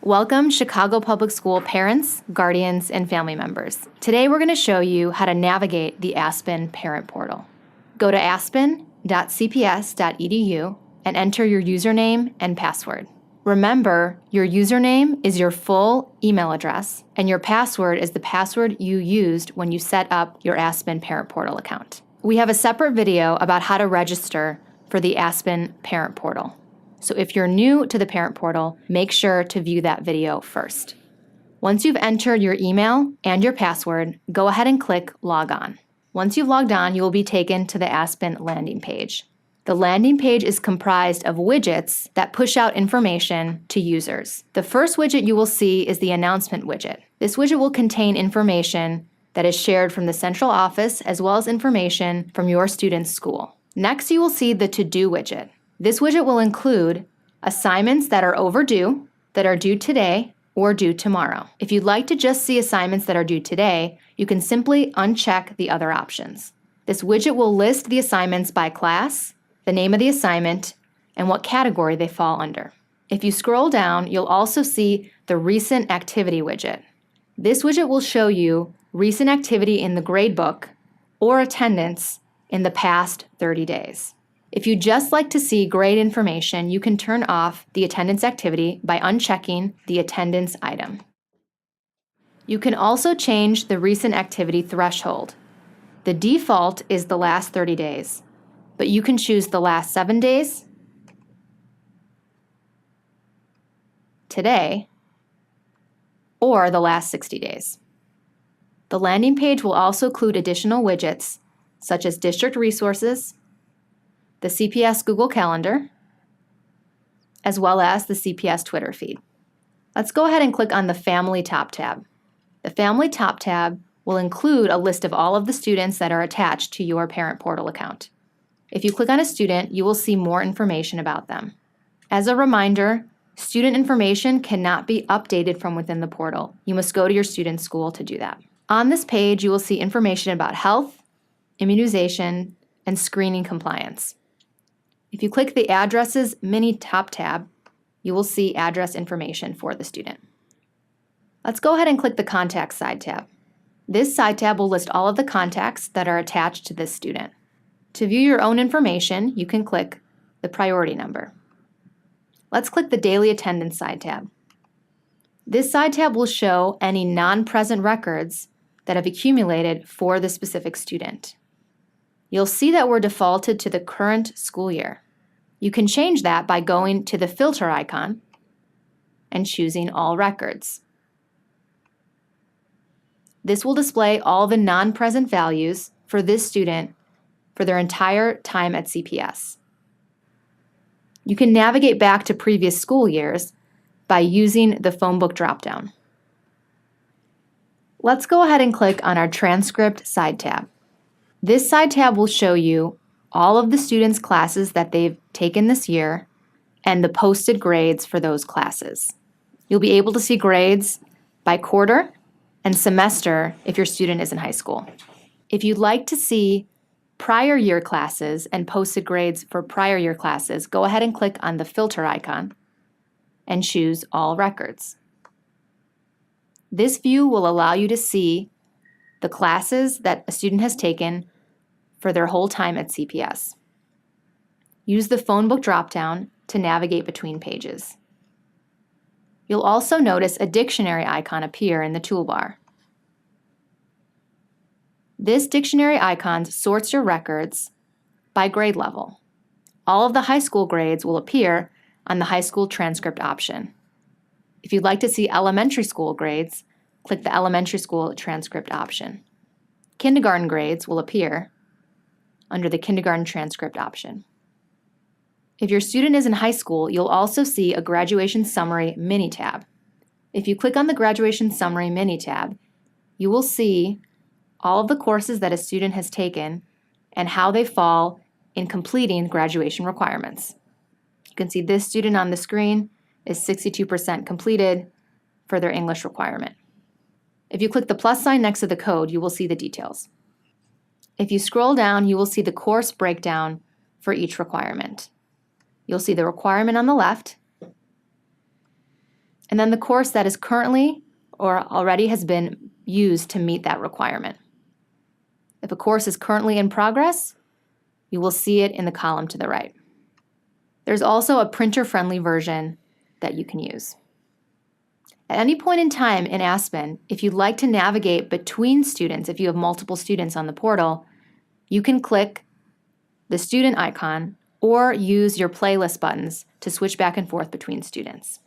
Welcome, Chicago Public School parents, guardians, and family members. Today we're going to show you how to navigate the Aspen Parent Portal. Go to aspen.cps.edu and enter your username and password. Remember, your username is your full email address, and your password is the password you used when you set up your Aspen Parent Portal account. We have a separate video about how to register for the Aspen Parent Portal. So if you're new to the Parent Portal, make sure to view that video first. Once you've entered your email and your password, go ahead and click Log On. Once you've logged on, you will be taken to the Aspen landing page. The landing page is comprised of widgets that push out information to users. The first widget you will see is the announcement widget. This widget will contain information that is shared from the central office as well as information from your student's school. Next, you will see the To-Do widget. This widget will include assignments that are overdue, that are due today, or due tomorrow. If you'd like to just see assignments that are due today, you can simply uncheck the other options. This widget will list the assignments by class, the name of the assignment, and what category they fall under. If you scroll down, you'll also see the Recent Activity widget. This widget will show you recent activity in the gradebook or attendance in the past 30 days. If you'd just like to see grade information, you can turn off the attendance activity by unchecking the attendance item. You can also change the recent activity threshold. The default is the last 30 days, but you can choose the last 7 days, today, or the last 60 days. The landing page will also include additional widgets such as district resources, the CPS Google Calendar, as well as the CPS Twitter feed. Let's go ahead and click on the Family Top tab. The Family Top tab will include a list of all of the students that are attached to your Parent Portal account. If you click on a student, you will see more information about them. As a reminder, student information cannot be updated from within the portal. You must go to your student's school to do that. On this page, you will see information about health, immunization, and screening compliance. If you click the Addresses Mini Top tab, you will see address information for the student. Let's go ahead and click the Contacts side tab. This side tab will list all of the contacts that are attached to this student. To view your own information, you can click the Priority number. Let's click the Daily Attendance side tab. This side tab will show any non-present records that have accumulated for the specific student. You'll see that we're defaulted to the current school year. You can change that by going to the filter icon and choosing All Records. This will display all the non-present values for this student for their entire time at CPS. You can navigate back to previous school years by using the phone book dropdown. Let's go ahead and click on our Transcript side tab. This side tab will show you all of the students' classes that they've taken this year and the posted grades for those classes. You'll be able to see grades by quarter and semester if your student is in high school. If you'd like to see prior year classes and posted grades for prior year classes, go ahead and click on the filter icon and choose All Records. This view will allow you to see the classes that a student has taken for their whole time at CPS. Use the phone book dropdown to navigate between pages. You'll also notice a dictionary icon appear in the toolbar. This dictionary icon sorts your records by grade level. All of the high school grades will appear on the high school transcript option. If you'd like to see elementary school grades, click the elementary school transcript option. Kindergarten grades will appear under the kindergarten transcript option. If your student is in high school, you'll also see a Graduation Summary mini tab. If you click on the Graduation Summary mini tab, you will see all of the courses that a student has taken and how they fall in completing graduation requirements. You can see this student on the screen is 62% completed for their English requirement. If you click the plus sign next to the code, you will see the details. If you scroll down, you will see the course breakdown for each requirement. You'll see the requirement on the left and then the course that is currently or already has been used to meet that requirement. If a course is currently in progress, you will see it in the column to the right. There's also a printer-friendly version that you can use. At any point in time in Aspen, if you'd like to navigate between students, if you have multiple students on the portal, you can click the student icon or use your playlist buttons to switch back and forth between students.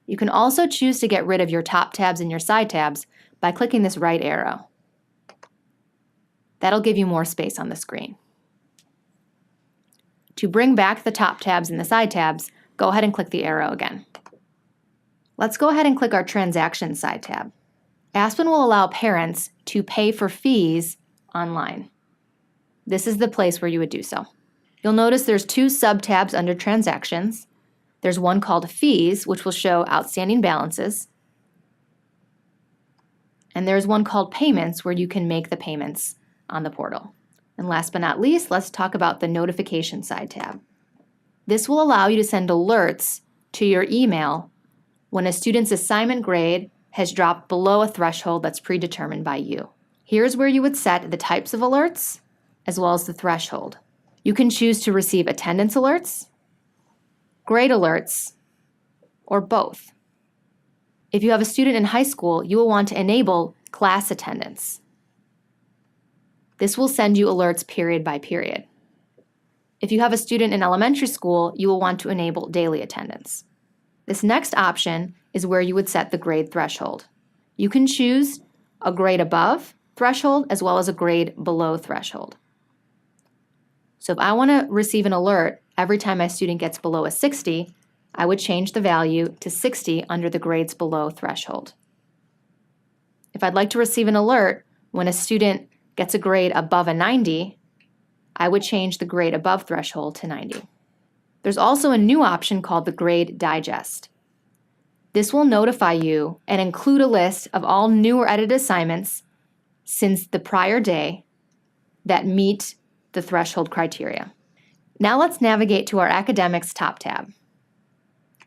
You can also choose to get rid of your top tabs and your side tabs by clicking this right arrow. That'll give you more space on the screen. To bring back the top tabs and the side tabs, go ahead and click the arrow again. Let's go ahead and click our Transactions side tab. Aspen will allow parents to pay for fees online. This is the place where you would do so. You'll notice there's two sub-tabs under Transactions. There's one called Fees, which will show outstanding balances. And there's one called Payments, where you can make the payments on the portal. And last but not least, let's talk about the Notification side tab. This will allow you to send alerts to your email when a student's assignment grade has dropped below a threshold that's predetermined by you. Here's where you would set the types of alerts as well as the threshold. You can choose to receive attendance alerts, grade alerts, or both. If you have a student in high school, you will want to enable class attendance. This will send you alerts period by period. If you have a student in elementary school, you will want to enable daily attendance. This next option is where you would set the grade threshold. You can choose a grade above threshold as well as a grade below threshold. So if I want to receive an alert every time my student gets below a 60, I would change the value to 60 under the grades below threshold. If I'd like to receive an alert when a student gets a grade above a 90, I would change the grade above threshold to 90. There's also a new option called the Grade Digest. This will notify you and include a list of all new or edited assignments since the prior day that meet the threshold criteria. Now let's navigate to our Academics top tab.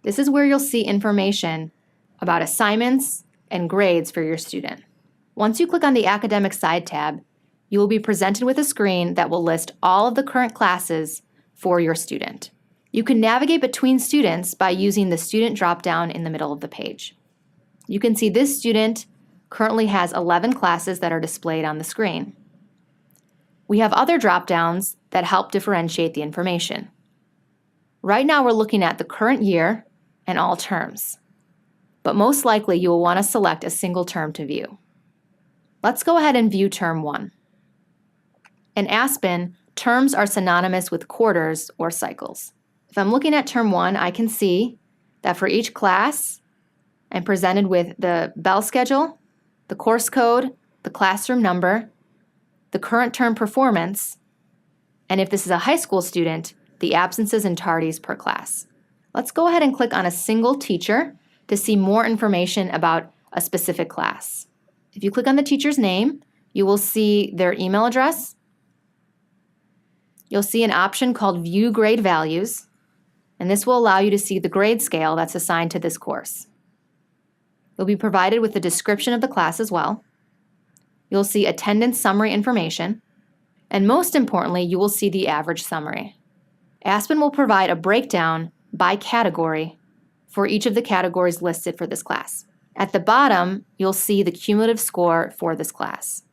This is where you'll see information about assignments and grades for your student. Once you click on the Academics side tab, you will be presented with a screen that will list all of the current classes for your student. You can navigate between students by using the student drop-down in the middle of the page. You can see this student currently has 11 classes that are displayed on the screen. We have other drop-downs that help differentiate the information. Right now we're looking at the current year and all terms, but most likely you will want to select a single term to view. Let's go ahead and view Term 1. In Aspen, terms are synonymous with quarters or cycles. If I'm looking at Term 1, I can see that for each class, I'm presented with the bell schedule, the course code, the classroom number, the current term performance, and if this is a high school student, the absences and tardies per class. Let's go ahead and click on a single teacher to see more information about a specific class. If you click on the teacher's name, you will see their email address. You'll see an option called View Grade Values, and this will allow you to see the grade scale that's assigned to this course. You'll be provided with the description of the class as well. You'll see attendance summary information, and most importantly, you will see the average summary. Aspen will provide a breakdown by category for each of the categories listed for this class. At the bottom, you'll see the cumulative score for this class.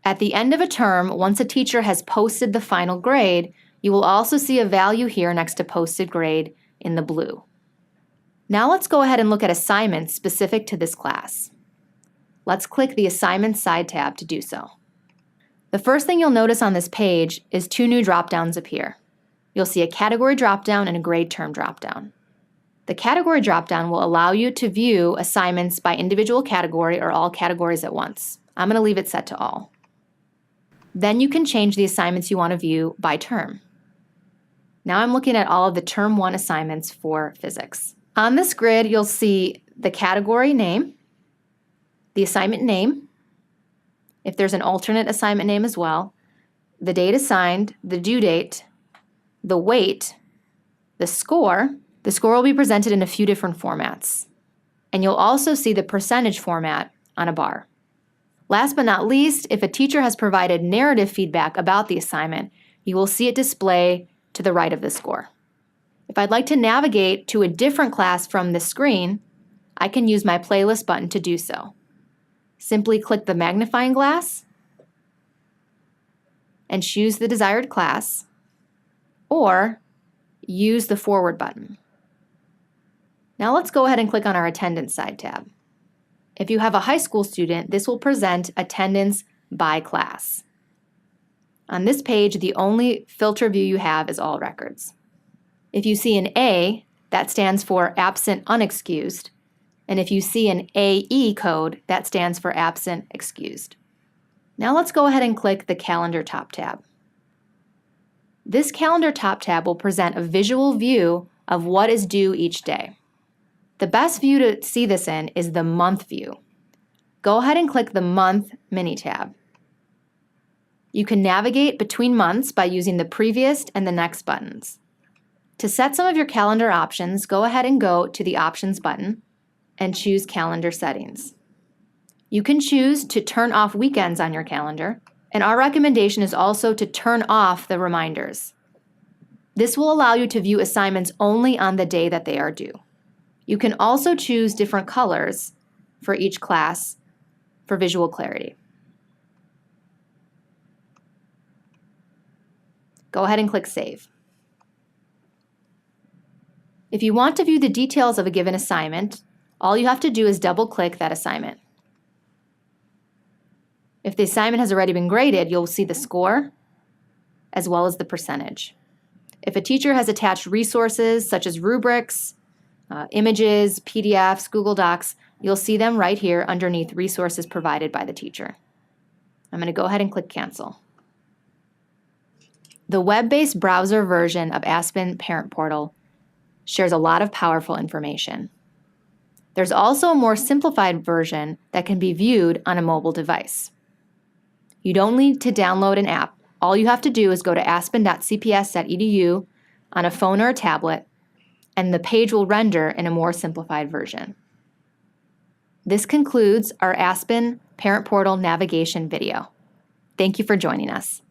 At the end of a term, once a teacher has posted the final grade, you will also see a value here next to posted grade in the blue. Now let's go ahead and look at assignments specific to this class. Let's click the Assignments side tab to do so. The first thing you'll notice on this page is two new drop-downs appear. You'll see a category drop-down and a grade term drop-down. The category drop-down will allow you to view assignments by individual category or all categories at once. I'm going to leave it set to all. Then you can change the assignments you want to view by term. Now I'm looking at all of the Term 1 assignments for physics. On this grid, you'll see the category name, the assignment name, if there's an alternate assignment name as well, the date assigned, the due date, the weight, the score. The score will be presented in a few different formats. and you'll also see the percentage format on a bar. Last but not least, if a teacher has provided narrative feedback about the assignment, you will see it display to the right of the score. If I'd like to navigate to a different class from this screen, I can use my playlist button to do so. Simply click the magnifying glass and choose the desired class, or use the forward button. Now let's go ahead and click on our attendance side tab. If you have a high school student, this will present attendance by class. On this page, the only filter view you have is all records. If you see an A, that stands for absent unexcused, and if you see an AE code, that stands for absent excused. Now let's go ahead and click the Calendar top tab. This Calendar top tab will present a visual view of what is due each day. The best view to see this in is the Month view. Go ahead and click the Month mini tab. You can navigate between months by using the Previous and the Next buttons. To set some of your calendar options, go ahead and go to the Options button and choose Calendar Settings. You can choose to turn off weekends on your calendar, and our recommendation is also to turn off the reminders. This will allow you to view assignments only on the day that they are due. You can also choose different colors for each class for visual clarity. Go ahead and click Save. If you want to view the details of a given assignment, all you have to do is double-click that assignment. If the assignment has already been graded, you'll see the score as well as the percentage. If a teacher has attached resources such as rubrics, images, PDFs, Google Docs, you'll see them right here underneath resources provided by the teacher. I'm going to go ahead and click Cancel. The web-based browser version of Aspen Parent Portal shares a lot of powerful information. There's also a more simplified version that can be viewed on a mobile device. You don't need to download an app. All you have to do is go to aspen.cps.edu on a phone or a tablet, and the page will render in a more simplified version. This concludes our Aspen Parent Portal navigation video. Thank you for joining us.